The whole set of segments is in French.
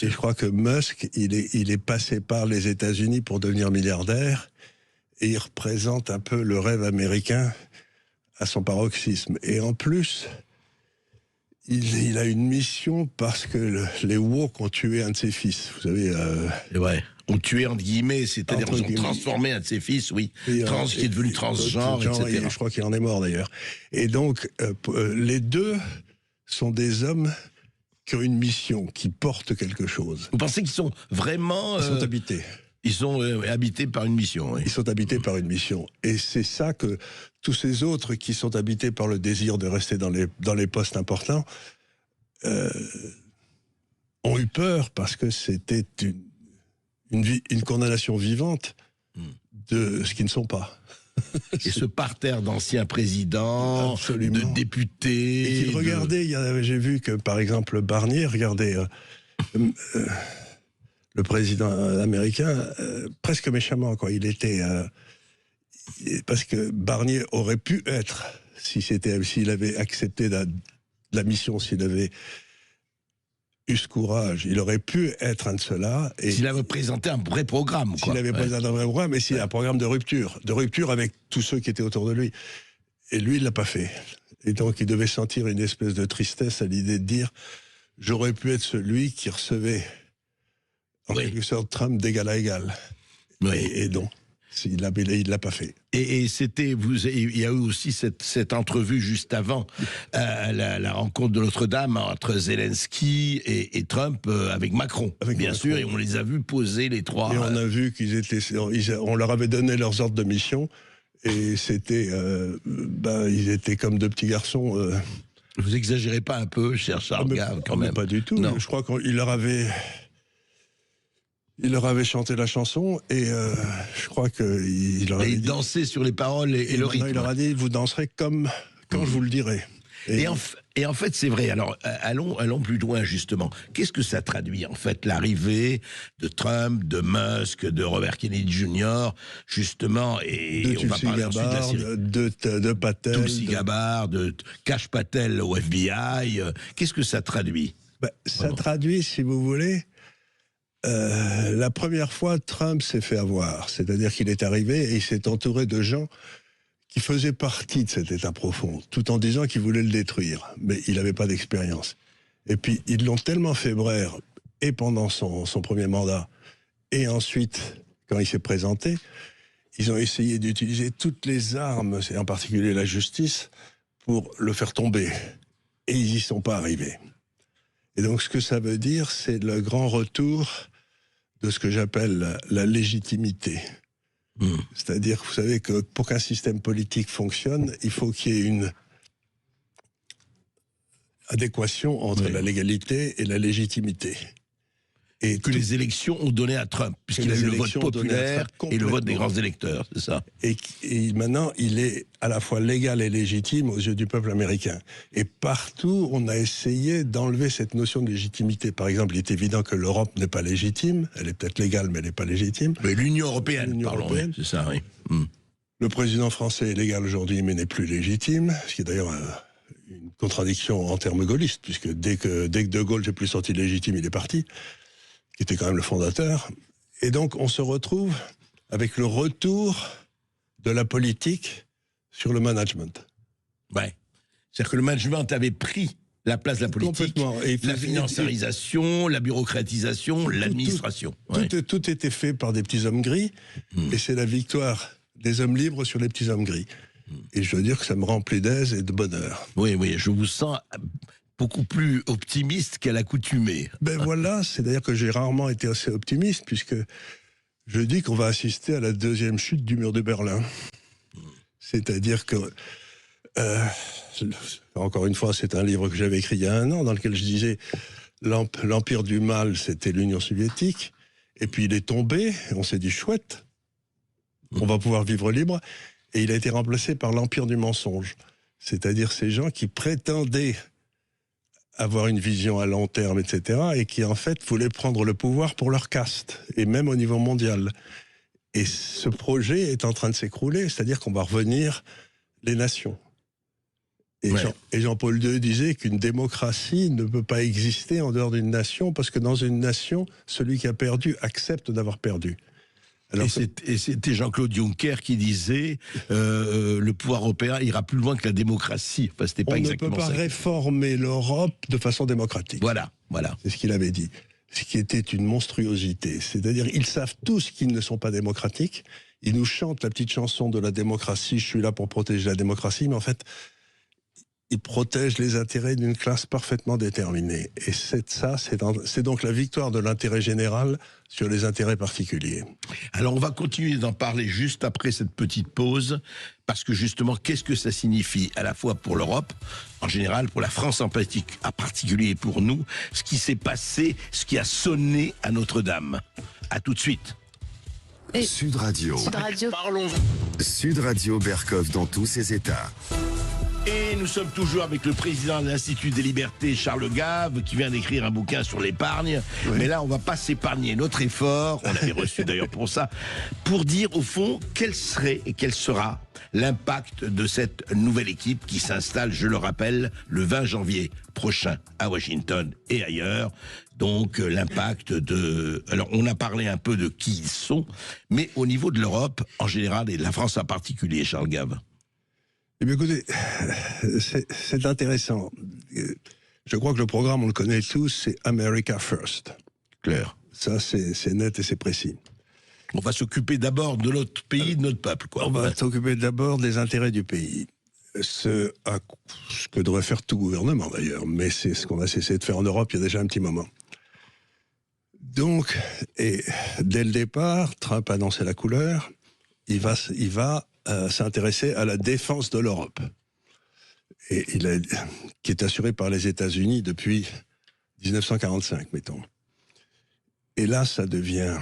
Et je crois que Musk, il est passé par les États-Unis pour devenir milliardaire, et il représente un peu le rêve américain à son paroxysme. Et en plus, il a une mission parce que les woke ont tué un de ses fils. Vous savez... Ouais. Ont tué entre guillemets, c'est-à-dire qu'ils ont transformé un de ses fils, oui, qui est devenu transgenre, etc. Et je crois qu'il en est mort d'ailleurs. Et donc, les deux sont des hommes qui ont une mission, qui portent quelque chose. Vous pensez qu'ils sont vraiment... Ils sont habités. Ils sont habités par une mission. Oui. Ils sont habités par une mission. Et c'est ça que tous ces autres qui sont habités par le désir de rester dans les postes importants ont eu peur parce que c'était une condamnation vivante de ce qu'ils ne sont pas. Et ce parterre d'anciens présidents, absolument, de députés... Et regardez, j'ai vu que, par exemple, Barnier, regardez, le président américain, presque méchamment, quoi. Il était... parce que Barnier aurait pu être, s'il avait accepté la mission, s'il avait eu ce courage, il aurait pu être un de ceux-là. S'il avait présenté un vrai programme, quoi. S'il avait présenté un vrai programme, mais s'il a un programme de rupture avec tous ceux qui étaient autour de lui. Et lui, il l'a pas fait. Et donc, il devait sentir une espèce de tristesse à l'idée de dire, j'aurais pu être celui qui recevait, en quelque sorte, Trump d'égal à égal. Oui. Et donc, il l'a pas fait. Et il y a eu aussi cette entrevue juste avant la rencontre de Notre-Dame entre Zelensky et Trump avec Macron, bien sûr, et on les a vus poser les trois. Et on a vu on leur avait donné leurs ordres de mission, et c'était, ils étaient comme deux petits garçons. Vous exagérez pas un peu, cher Charles Gave, quand même? Pas du tout. Non. Je crois qu'il leur avait... Il leur avait chanté la chanson, et je crois qu'il leur avait dit... dansait sur les paroles et le rythme. Il leur a dit, vous danserez comme quand je vous le dirai. Et en fait, c'est vrai. Alors, allons plus loin, justement. Qu'est-ce que ça traduit, en fait, l'arrivée de Trump, de Musk, de Robert Kennedy Jr., justement, et on va parler ensuite de la Syrie. De Patel. Tulsi Gabbard, de Kash Patel au FBI. Qu'est-ce que ça traduit? Ça traduit, si vous voulez... la première fois, Trump s'est fait avoir. C'est-à-dire qu'il est arrivé et il s'est entouré de gens qui faisaient partie de cet état profond, tout en disant qu'ils voulaient le détruire. Mais il n'avait pas d'expérience. Et puis, ils l'ont tellement fait braire, et pendant son premier mandat, et ensuite, quand il s'est présenté, ils ont essayé d'utiliser toutes les armes, et en particulier la justice, pour le faire tomber. Et ils n'y sont pas arrivés. Et donc, ce que ça veut dire, c'est le grand retour de ce que j'appelle la légitimité. C'est-à-dire, vous savez que pour qu'un système politique fonctionne, il faut qu'il y ait une adéquation entre la légalité et la légitimité. Et que les élections ont donné à Trump, puisqu'il a eu le vote populaire et le vote des grands électeurs, c'est ça. Et maintenant, il est à la fois légal et légitime aux yeux du peuple américain. Et partout, on a essayé d'enlever cette notion de légitimité. Par exemple, il est évident que l'Europe n'est pas légitime. Elle est peut-être légale, mais elle n'est pas légitime. Mais l'Union européenne, parlons, c'est ça, oui. Le président français est légal aujourd'hui, mais n'est plus légitime, ce qui est d'ailleurs une contradiction en termes gaullistes, puisque dès que De Gaulle n'est plus sorti légitime, il est parti, qui était quand même le fondateur. Et donc, on se retrouve avec le retour de la politique sur le management. Ouais. C'est-à-dire que le management avait pris la place de la politique, la financiarisation, la bureaucratisation, l'administration. Tout était fait par des petits hommes gris, et c'est la victoire des hommes libres sur les petits hommes gris. Et je veux dire que ça me remplit d'aise et de bonheur. Oui, je vous sens beaucoup plus optimiste qu'à l'accoutumée. Ben voilà, c'est-à-dire que j'ai rarement été assez optimiste, puisque je dis qu'on va assister à la deuxième chute du mur de Berlin. C'est-à-dire que, encore une fois, c'est un livre que j'avais écrit il y a 1 an, dans lequel je disais l'empire du mal, c'était l'Union soviétique, et puis il est tombé, et on s'est dit chouette, on va pouvoir vivre libre, et il a été remplacé par l'empire du mensonge. C'est-à-dire ces gens qui prétendaient avoir une vision à long terme, etc., et qui en fait voulaient prendre le pouvoir pour leur caste, et même au niveau mondial. Et ce projet est en train de s'écrouler, c'est-à-dire qu'on va revenir les nations. Et, Ouais. et Jean-Paul II disait qu'une démocratie ne peut pas exister en dehors d'une nation, parce que dans une nation, celui qui a perdu accepte d'avoir perdu. Alors, Et c'était Jean-Claude Juncker qui disait le pouvoir européen ira plus loin que la démocratie. Enfin, c'était pas on ne peut exactement pas ça. réformer l'Europe de façon démocratique. Voilà. C'est ce qu'il avait dit. Ce qui était une monstruosité. C'est-à-dire, ils savent tous qu'ils ne sont pas démocratiques. Ils nous chantent la petite chanson de la démocratie. Je suis là pour protéger la démocratie. Mais en fait, ils protègent les intérêts d'une classe parfaitement déterminée. Et c'est donc la victoire de l'intérêt général sur les intérêts particuliers. Alors, on va continuer d'en parler juste après cette petite pause, parce que justement, qu'est-ce que ça signifie à la fois pour l'Europe, en général, pour la France en particulier et pour nous, ce qui s'est passé, ce qui a sonné à Notre-Dame. À tout de suite. Sud Radio. Sud Radio. Parlons. Sud Radio Berkov dans tous ses états. Et nous sommes toujours avec le président de l'Institut des Libertés, Charles Gave, qui vient d'écrire un bouquin sur l'épargne. Oui. Mais là, on va pas s'épargner notre effort, on l'avait reçu d'ailleurs pour ça, pour dire au fond quel serait et quel sera l'impact de cette nouvelle équipe qui s'installe, je le rappelle, le 20 janvier prochain à Washington et ailleurs. Donc l'impact de... Alors on a parlé un peu de qui ils sont, mais au niveau de l'Europe en général et de la France en particulier, Charles Gave. Eh bien, écoutez, c'est intéressant. Je crois que le programme, on le connaît tous, c'est America First. Claire. Ça, c'est net et c'est précis. On va s'occuper d'abord de notre pays, de notre peuple, quoi. On va s'occuper d'abord des intérêts du pays. Ce que devrait faire tout gouvernement, d'ailleurs. Mais c'est ce qu'on a cessé de faire en Europe il y a déjà un petit moment. Donc, et dès le départ, Trump a annoncé la couleur. Il va s'intéresser à la défense de l'Europe, et qui est assurée par les États-Unis depuis 1945, mettons. Et là, ça devient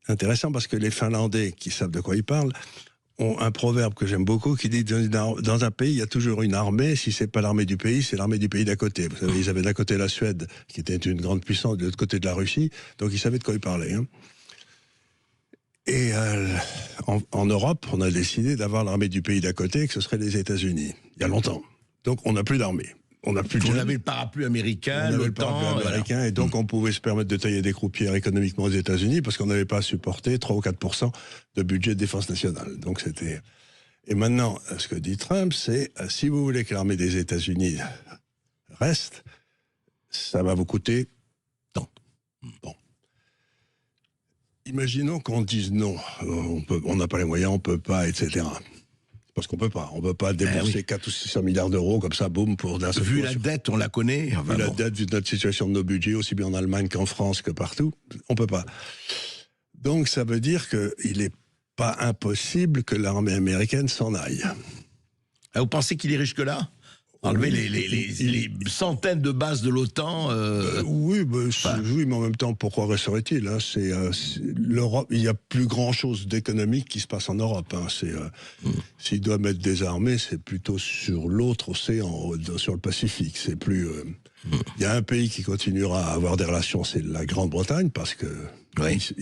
intéressant parce que les Finlandais, qui savent de quoi ils parlent, ont un proverbe que j'aime beaucoup qui dit dans un pays, il y a toujours une armée. Si c'est pas l'armée du pays, c'est l'armée du pays d'à côté. Vous savez, ils avaient d'un côté la Suède, qui était une grande puissance, de l'autre côté de la Russie, donc ils savaient de quoi ils parlaient. Hein. Et en Europe, on a décidé d'avoir l'armée du pays d'à côté, que ce serait les États-Unis, il y a longtemps. Donc on n'a plus d'armée. On n'a plus de On avait le parapluie américain, on avait le parapluie américain, et donc on pouvait se permettre de tailler des croupières économiquement aux États-Unis parce qu'on n'avait pas à supporter 3 ou 4% de budget de défense nationale. Donc c'était. Et maintenant, ce que dit Trump, c'est si vous voulez que l'armée des États-Unis reste, ça va vous coûter tant. Bon. Imaginons qu'on dise non, on n'a pas les moyens, on peut pas, etc. Parce qu'on peut pas. On peut pas débourser 4 ou 600 milliards d'euros comme ça, boum, pour d'un seul coup. Vu la dette, on la connaît. Vu la dette, vu notre situation de nos budgets, aussi bien en Allemagne qu'en France, que partout, on peut pas. Donc ça veut dire qu'il n'est pas impossible que l'armée américaine s'en aille. Ah, vous pensez qu'il irait jusque-là ? Enlever les centaines de bases de l'OTAN Oui, mais en même temps, pourquoi resterait-il hein, l'Europe, il n'y a plus grand-chose d'économique qui se passe en Europe. Hein, s'il doit mettre des armées, c'est plutôt sur l'autre océan, sur le Pacifique. C'est plus. Il y a un pays qui continuera à avoir des relations, c'est la Grande-Bretagne, parce que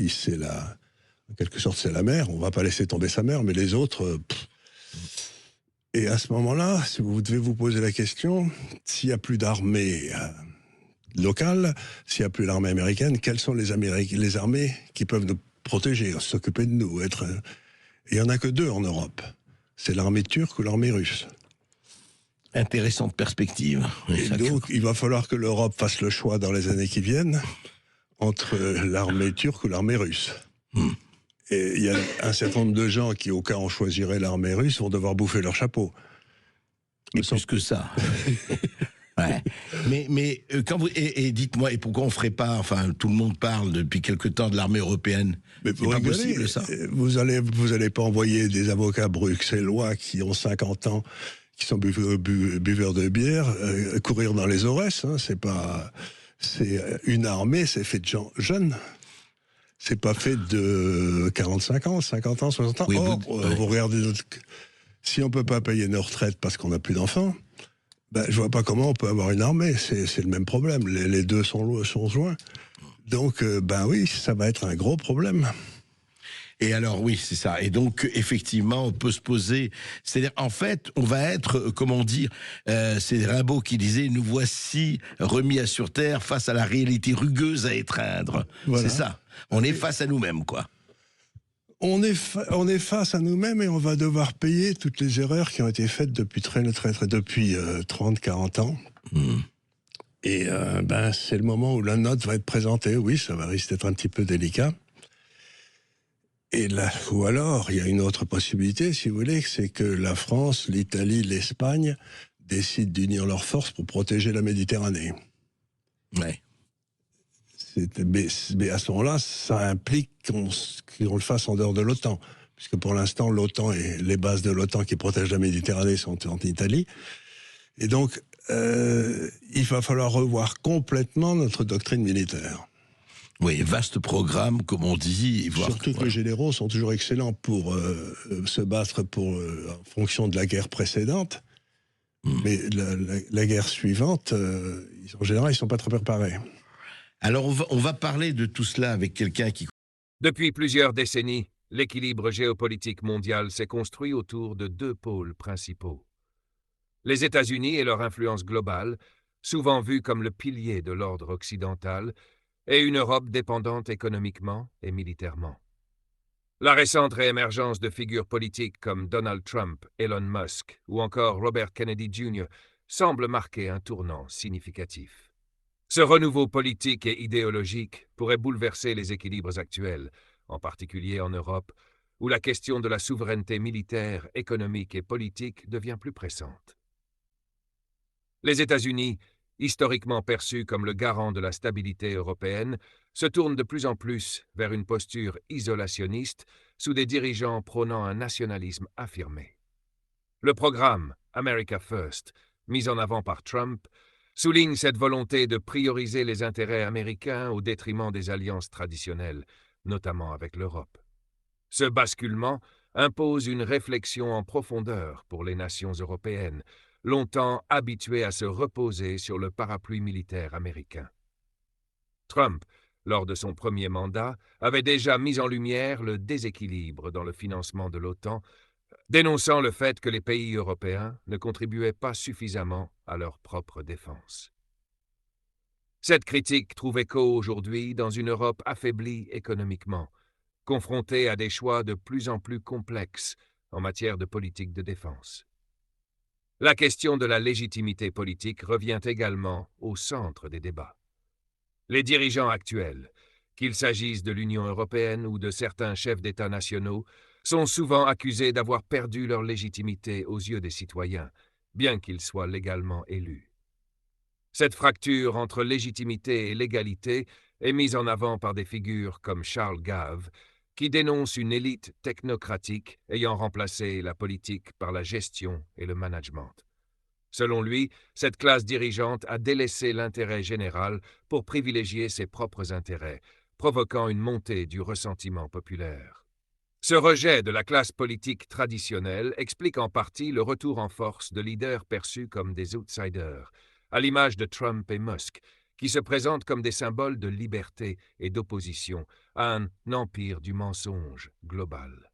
c'est en quelque sorte, c'est la mer. On ne va pas laisser tomber sa mer, mais les autres. Et à ce moment-là, si vous devez vous poser la question, s'il n'y a plus d'armée locale, s'il n'y a plus l'armée américaine, quelles sont les armées qui peuvent nous protéger, s'occuper de nous il n'y en a que 2 en Europe. C'est l'armée turque ou l'armée russe. Intéressante perspective. Et donc, il va falloir que l'Europe fasse le choix dans les années qui viennent entre l'armée turque ou l'armée russe. Et il y a un certain nombre de gens qui, au cas où on choisirait l'armée russe, vont devoir bouffer leur chapeau. Et plus que ça. Ouais. Mais quand vous et dites-moi, et pourquoi on ferait pas, enfin tout le monde parle depuis quelque temps de l'armée européenne. Mais c'est pas possible ça. Vous allez pas envoyer des avocats bruxellois qui ont 50 ans, qui sont buveurs de bière, courir dans les Aurès. Hein, c'est une armée, c'est fait de gens jeunes. C'est pas fait de 45 ans, 50 ans, 60 ans. Oui, vous regardez si on peut pas payer nos retraites parce qu'on n'a plus d'enfants, je vois pas comment on peut avoir une armée. C'est le même problème. Les deux sont joints. Donc, oui, ça va être un gros problème. Et alors oui, c'est ça. Et donc effectivement, on peut se poser. C'est-à-dire, en fait, on va être, comment dire, c'est Rimbaud qui disait, nous voici remis à sur terre face à la réalité rugueuse à étreindre. C'est Voilà. ça. On est face à nous-mêmes, quoi. On est face à nous-mêmes et on va devoir payer toutes les erreurs qui ont été faites depuis depuis 30, 40 ans. Et c'est le moment où la note va être présentée. Oui, ça va risquer d'être un petit peu délicat. Et là, ou alors, il y a une autre possibilité, si vous voulez, c'est que la France, l'Italie, l'Espagne décident d'unir leurs forces pour protéger la Méditerranée. Ouais. Mais à ce moment-là, ça implique qu'on le fasse en dehors de l'OTAN. Puisque pour l'instant, l'OTAN et les bases de l'OTAN qui protègent la Méditerranée sont en Italie. Et donc, il va falloir revoir complètement notre doctrine militaire. Oui, vaste programme, comme on dit. Surtout que les généraux sont toujours excellents pour se battre en fonction de la guerre précédente. Mais la guerre suivante, en général, ils ne sont pas très préparés. Alors, on va parler de tout cela avec quelqu'un qui... Depuis plusieurs décennies, l'équilibre géopolitique mondial s'est construit autour de deux pôles principaux. Les États-Unis et leur influence globale, souvent vus comme le pilier de l'ordre occidental, et une Europe dépendante économiquement et militairement. La récente réémergence de figures politiques comme Donald Trump, Elon Musk ou encore Robert Kennedy Jr. semble marquer un tournant significatif. Ce renouveau politique et idéologique pourrait bouleverser les équilibres actuels, en particulier en Europe, où la question de la souveraineté militaire, économique et politique devient plus pressante. Les États-Unis, historiquement perçus comme le garant de la stabilité européenne, se tournent de plus en plus vers une posture isolationniste sous des dirigeants prônant un nationalisme affirmé. Le programme America First, mis en avant par Trump, souligne cette volonté de prioriser les intérêts américains au détriment des alliances traditionnelles, notamment avec l'Europe. Ce basculement impose une réflexion en profondeur pour les nations européennes, longtemps habituées à se reposer sur le parapluie militaire américain. Trump, lors de son premier mandat, avait déjà mis en lumière le déséquilibre dans le financement de l'OTAN, dénonçant le fait que les pays européens ne contribuaient pas suffisamment à leur propre défense. Cette critique trouve écho aujourd'hui dans une Europe affaiblie économiquement, confrontée à des choix de plus en plus complexes en matière de politique de défense. La question de la légitimité politique revient également au centre des débats. Les dirigeants actuels, qu'il s'agisse de l'Union européenne ou de certains chefs d'État nationaux, sont souvent accusés d'avoir perdu leur légitimité aux yeux des citoyens, bien qu'ils soient légalement élus. Cette fracture entre légitimité et légalité est mise en avant par des figures comme Charles Gave, qui dénonce une élite technocratique ayant remplacé la politique par la gestion et le management. Selon lui, cette classe dirigeante a délaissé l'intérêt général pour privilégier ses propres intérêts, provoquant une montée du ressentiment populaire. Ce rejet de la classe politique traditionnelle explique en partie le retour en force de leaders perçus comme des outsiders, à l'image de Trump et Musk, qui se présentent comme des symboles de liberté et d'opposition à un empire du mensonge global.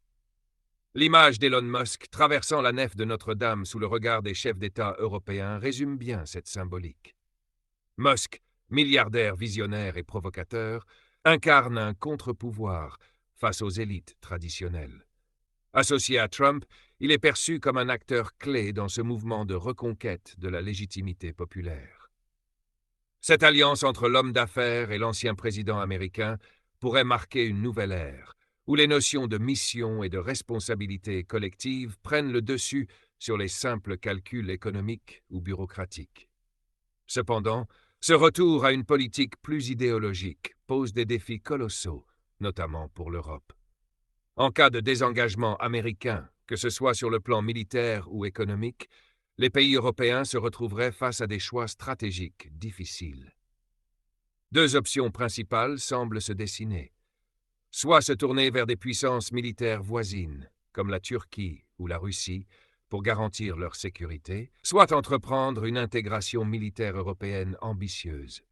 L'image d'Elon Musk traversant la nef de Notre-Dame sous le regard des chefs d'État européens résume bien cette symbolique. Musk, milliardaire visionnaire et provocateur, incarne un contre-pouvoir face aux élites traditionnelles. Associé à Trump, il est perçu comme un acteur clé dans ce mouvement de reconquête de la légitimité populaire. Cette alliance entre l'homme d'affaires et l'ancien président américain pourrait marquer une nouvelle ère, où les notions de mission et de responsabilité collective prennent le dessus sur les simples calculs économiques ou bureaucratiques. Cependant, ce retour à une politique plus idéologique pose des défis colossaux, notamment pour l'Europe. En cas de désengagement américain, que ce soit sur le plan militaire ou économique, les pays européens se retrouveraient face à des choix stratégiques difficiles. Deux options principales semblent se dessiner. Soit se tourner vers des puissances militaires voisines, comme la Turquie ou la Russie, pour garantir leur sécurité, soit entreprendre une intégration militaire européenne ambitieuse.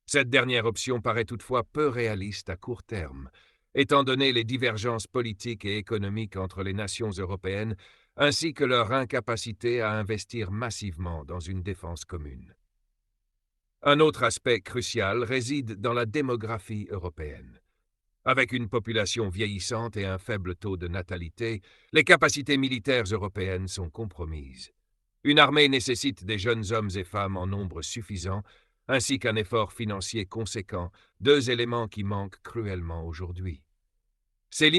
Cette dernière option paraît toutefois peu réaliste à court terme, étant donné les divergences politiques et économiques entre les nations européennes, ainsi que leur incapacité à investir massivement dans une défense commune. Un autre aspect crucial réside dans la démographie européenne. Avec une population vieillissante et un faible taux de natalité, les capacités militaires européennes sont compromises. Une armée nécessite des jeunes hommes et femmes en nombre suffisant, ainsi qu'un effort financier conséquent, deux éléments qui manquent cruellement aujourd'hui. Ces